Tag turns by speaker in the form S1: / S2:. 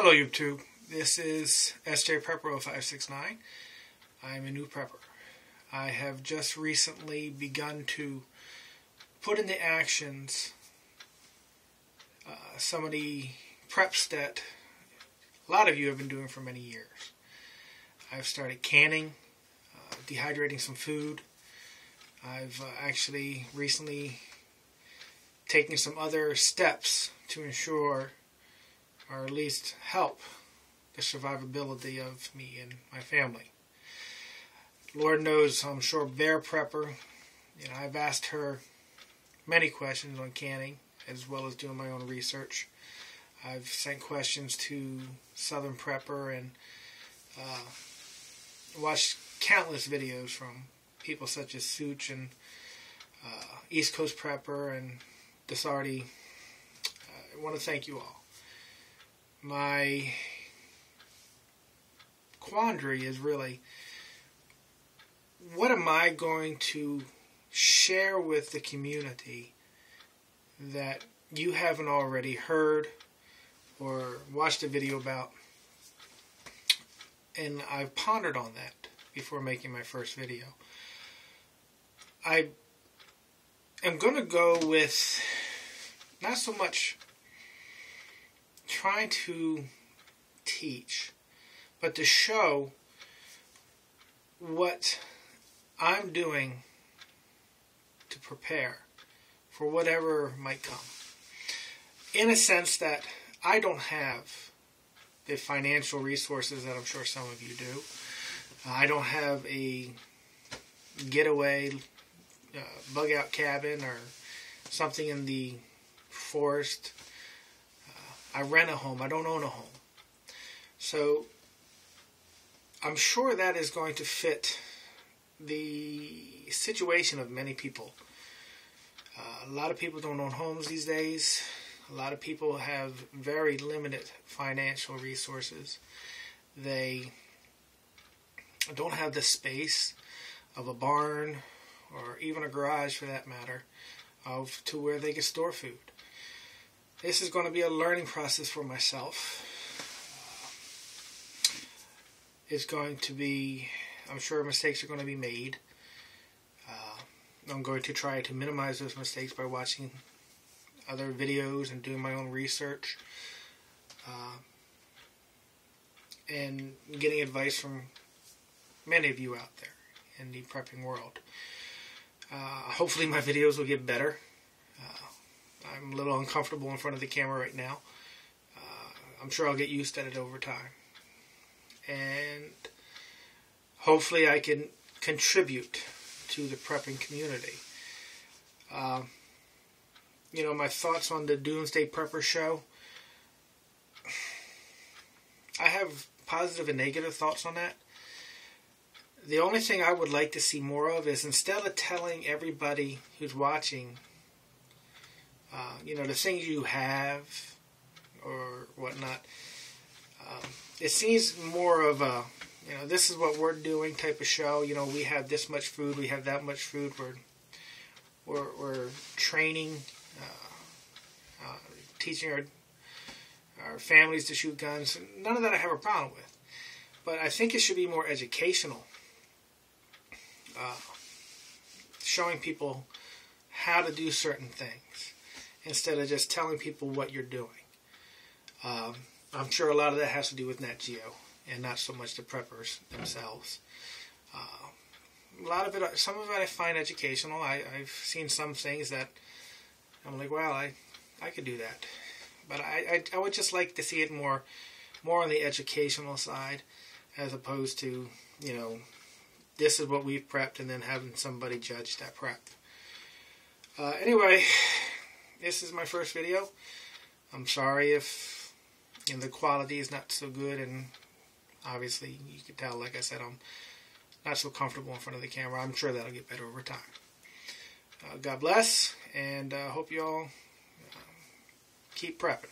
S1: Hello YouTube, this is SJ Prepper 0569. I'm a new prepper. I have just recently begun to put into actions some of the preps that a lot of you have been doing for many years. I've started canning, dehydrating some food. I've actually recently taken some other steps to ensure, or at least help, the survivability of me and my family. Lord knows, I'm sure Bear Prepper, I've asked her many questions on canning, as well as doing my own research. I've sent questions to Southern Prepper and watched countless videos from people such as Such and East Coast Prepper and Desarty. I want to thank you all. My quandary is really, what am I going to share with the community that you haven't already heard or watched a video about? And I've pondered on that before making my first video. I am going to go with not so much trying to teach, but to show what I'm doing to prepare for whatever might come. In a sense that I don't have the financial resources that I'm sure some of you do. I don't have a getaway bug out cabin or something in the forest. I rent a home. I don't own a home. So I'm sure that is going to fit the situation of many people. A lot of people don't own homes these days. A lot of people have very limited financial resources. They don't have the space of a barn or even a garage, for that matter, to where they can store food. This is going to be a learning process for myself. It's going to be, I'm sure mistakes are going to be made. I'm going to try to minimize those mistakes by watching other videos and doing my own research. And getting advice from many of you out there in the prepping world. Hopefully my videos will get better. I'm a little uncomfortable in front of the camera right now. I'm sure I'll get used to it over time. And hopefully I can contribute to the prepping community. My thoughts on the Doomsday Prepper show. I have positive and negative thoughts on that. The only thing I would like to see more of is, instead of telling everybody who's watching, the things you have or whatnot, it seems more of a, this is what we're doing type of show. We have this much food, we have that much food. We're training, teaching our families to shoot guns. None of that I have a problem with. But I think it should be more educational. Showing people how to do certain things instead of just telling people what you're doing. I'm sure a lot of that has to do with Nat Geo and not so much the preppers themselves. A lot of it, some of it I find educational. I've seen some things that I'm like, wow, I could do that. But I would just like to see it more on the educational side, as opposed to, this is what we've prepped, and then having somebody judge that prep. Anyway, this is my first video. I'm sorry if the quality is not so good, and obviously you can tell, like I said, I'm not so comfortable in front of the camera. I'm sure that'll get better over time. God bless, and hope you all keep prepping.